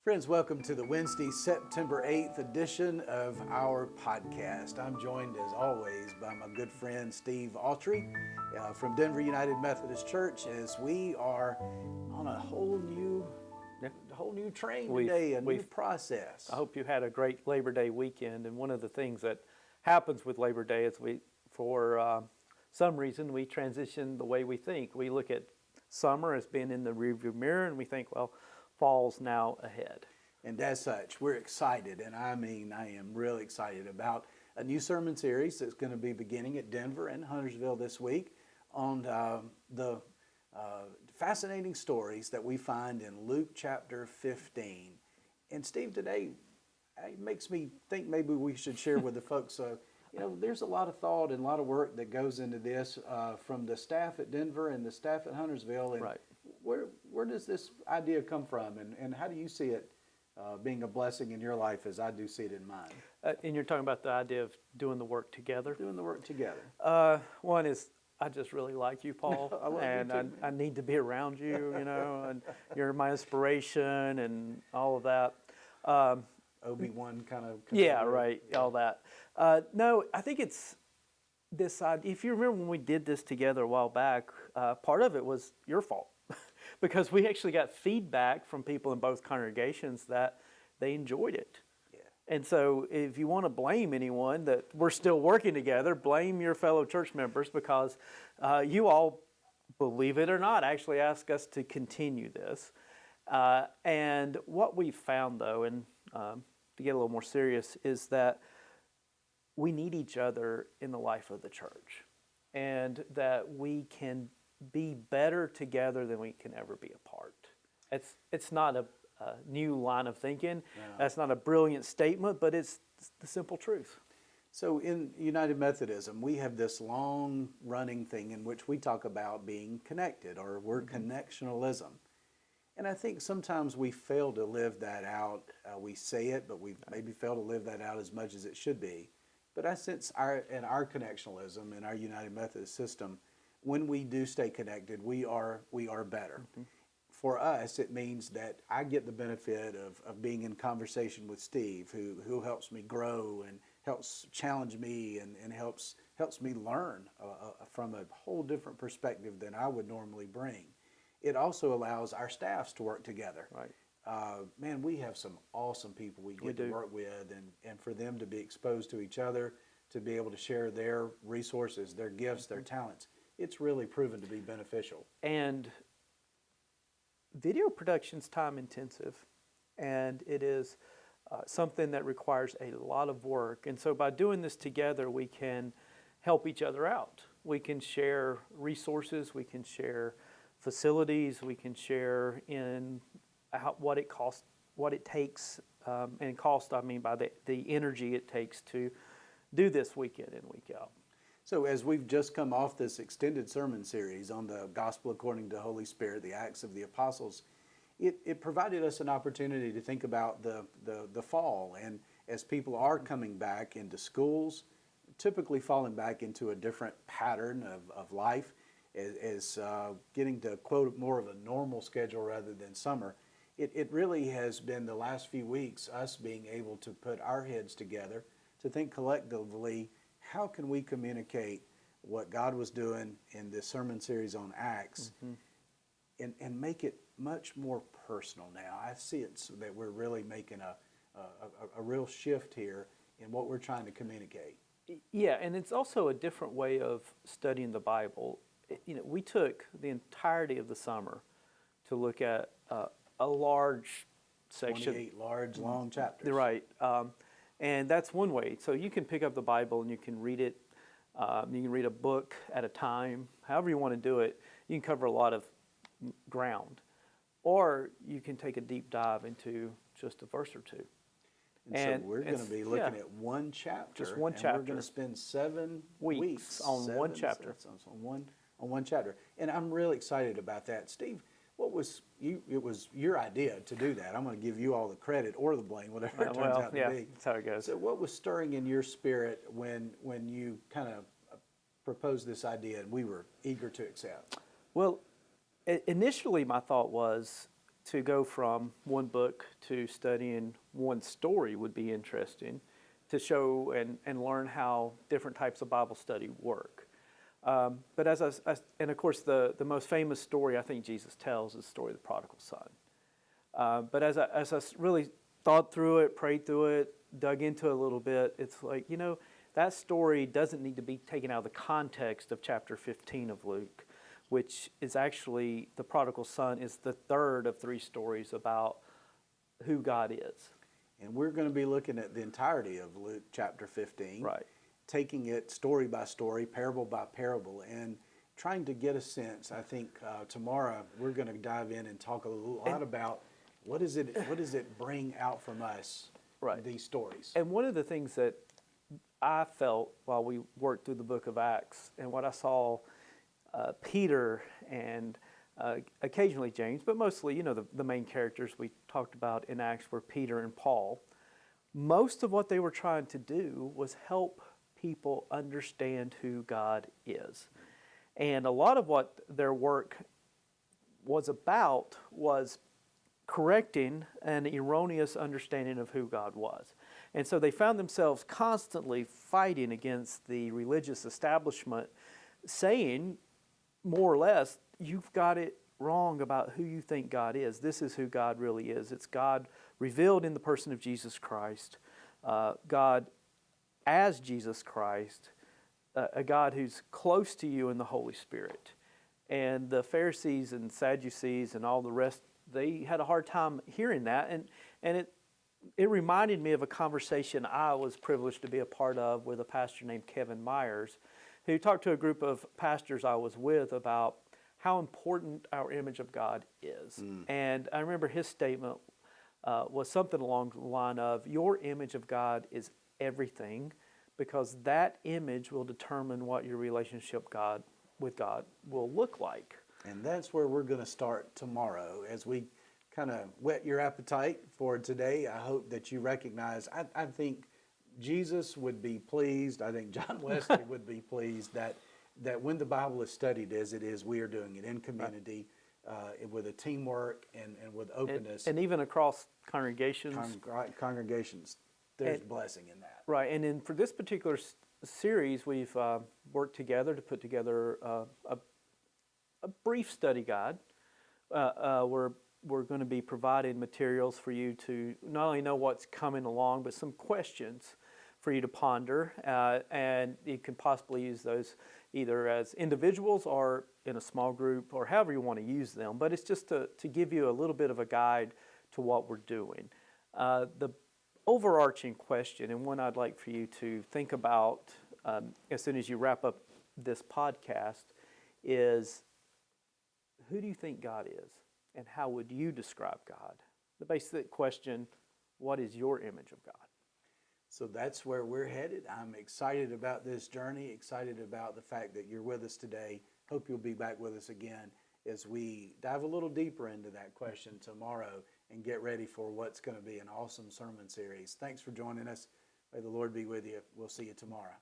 Friends, welcome to the Wednesday, September 8th edition of our podcast. I'm joined, as always, by my good friend Steve Autrey from Denver United Methodist Church, as we are on a whole new train today, a new process. I hope you had a great Labor Day weekend. And one of the things that happens with Labor Day is for some reason, we transition the way we think. We look at summer as being in the rearview mirror, and we think, well, fall's now ahead. And as such, we're excited, and I am really excited about a new sermon series that's going to be beginning at Denver and Huntersville this week on the fascinating stories that we find in Luke chapter 15. And Steve, today, it makes me think maybe we should share with the folks, there's a lot of thought and a lot of work that goes into this from the staff at Denver and the staff at Huntersville. And right. Where does this idea come from, and how do you see it being a blessing in your life as I do see it in mine? And you're talking about the idea of doing the work together? Doing the work together. One is, I just really like you, Paul, I need to be around you, and you're my inspiration and all of that. Obi-Wan kind of. Yeah, right, all that. No, I think it's this idea. If you remember when we did this together a while back, part of it was your fault. Because we actually got feedback from people in both congregations that they enjoyed it. Yeah. And so if you want to blame anyone that we're still working together, blame your fellow church members, because you all, believe it or not, actually ask us to continue this. And what we found, though, and to get a little more serious, is that we need each other in the life of the church, and that we can be better together than we can ever be apart. It's not a new line of thinking. No. That's not a brilliant statement, but it's the simple truth. So in United Methodism, we have this long-running thing in which we talk about being connected, or we're connectionalism. And I think sometimes we fail to live that out. We say it, but we maybe fail to live that out as much as it should be. But I sense in our connectionalism, in our United Methodist system, when we do stay connected, we are better. Mm-hmm. For us, it means that I get the benefit of being in conversation with Steve, who helps me grow and helps challenge me and helps me learn from a whole different perspective than I would normally bring. It also allows our staffs to work together. Right. Man, we have some awesome people we get to work with, and for them to be exposed to each other, to be able to share their resources, their gifts, their talents, it's really proven to be beneficial. And video production's time intensive, and it is something that requires a lot of work. And so by doing this together, we can help each other out. We can share resources, we can share facilities, we can share in what it costs, what it takes, and cost, I mean by the energy it takes to do this week in and week out. So as we've just come off this extended sermon series on the Gospel according to the Holy Spirit, the Acts of the Apostles, it provided us an opportunity to think about the fall. And as people are coming back into schools, typically falling back into a different pattern of life, as getting to quote more of a normal schedule rather than summer, it really has been the last few weeks us being able to put our heads together to think collectively, how can we communicate what God was doing in this sermon series on Acts, and make it much more personal now? I see it so that we're really making a real shift here in what we're trying to communicate. Yeah, and it's also a different way of studying the Bible. We took the entirety of the summer to look at a large section. 28 large, long chapters. Right. And that's one way. So you can pick up the Bible and you can read it. You can read a book at a time. However you want to do it, you can cover a lot of ground. Or you can take a deep dive into just a verse or two. And so we're going to be looking at one chapter. Just one chapter. And we're going to spend 7 weeks on one chapter. On one chapter. And I'm really excited about that. Steve, it was your idea to do that. I'm going to give you all the credit or the blame, whatever it turns out to be. That's how it goes. So what was stirring in your spirit when you kind of proposed this idea and we were eager to accept? Well, initially my thought was to go from one book to studying one story would be interesting to show and learn how different types of Bible study work. But and of course, the most famous story I think Jesus tells is the story of the prodigal son. But as I really thought through it, prayed through it, dug into it a little bit, it's like, that story doesn't need to be taken out of the context of chapter 15 of Luke, which is actually, the prodigal son is the third of three stories about who God is. And we're going to be looking at the entirety of Luke chapter 15. Right. Taking it story by story, parable by parable, and trying to get a sense. I think tomorrow we're going to dive in and talk a lot about what does it bring out from us, right, these stories. And one of the things that I felt while we worked through the book of Acts, and what I saw Peter and occasionally James, but mostly, the main characters we talked about in Acts were Peter and Paul. Most of what they were trying to do was help people understand who God is. And a lot of what their work was about was correcting an erroneous understanding of who God was. And so they found themselves constantly fighting against the religious establishment, saying, more or less, you've got it wrong about who you think God is. This is who God really is. It's God revealed in the person of Jesus Christ, God as Jesus Christ, a God who's close to you in the Holy Spirit. And the Pharisees and Sadducees and all the rest, they had a hard time hearing that. And it reminded me of a conversation I was privileged to be a part of with a pastor named Kevin Myers, who talked to a group of pastors I was with about how important our image of God is. And I remember his statement was something along the line of, your image of God is everything, because that image will determine what your relationship with God will look like. And that's where we're going to start tomorrow. As we kind of whet your appetite for today, I hope that you recognize, I think Jesus would be pleased, I think John Wesley would be pleased that when the Bible is studied as it is, we are doing it in community, with a teamwork and with openness. And even across congregations. Congregations, there's blessing in that. Right, and then for this particular series, we've worked together to put together a brief study guide. We're going to be providing materials for you to not only know what's coming along, but some questions for you to ponder. And you can possibly use those either as individuals or in a small group or however you want to use them. But it's just to give you a little bit of a guide to what we're doing. The overarching question, and one I'd like for you to think about as soon as you wrap up this podcast, is who do you think God is? And how would you describe God? The basic question, what is your image of God? So that's where we're headed. I'm excited about this journey, excited about the fact that you're with us today. Hope you'll be back with us again as we dive a little deeper into that question tomorrow and get ready for what's going to be an awesome sermon series. Thanks for joining us. May the Lord be with you. We'll see you tomorrow.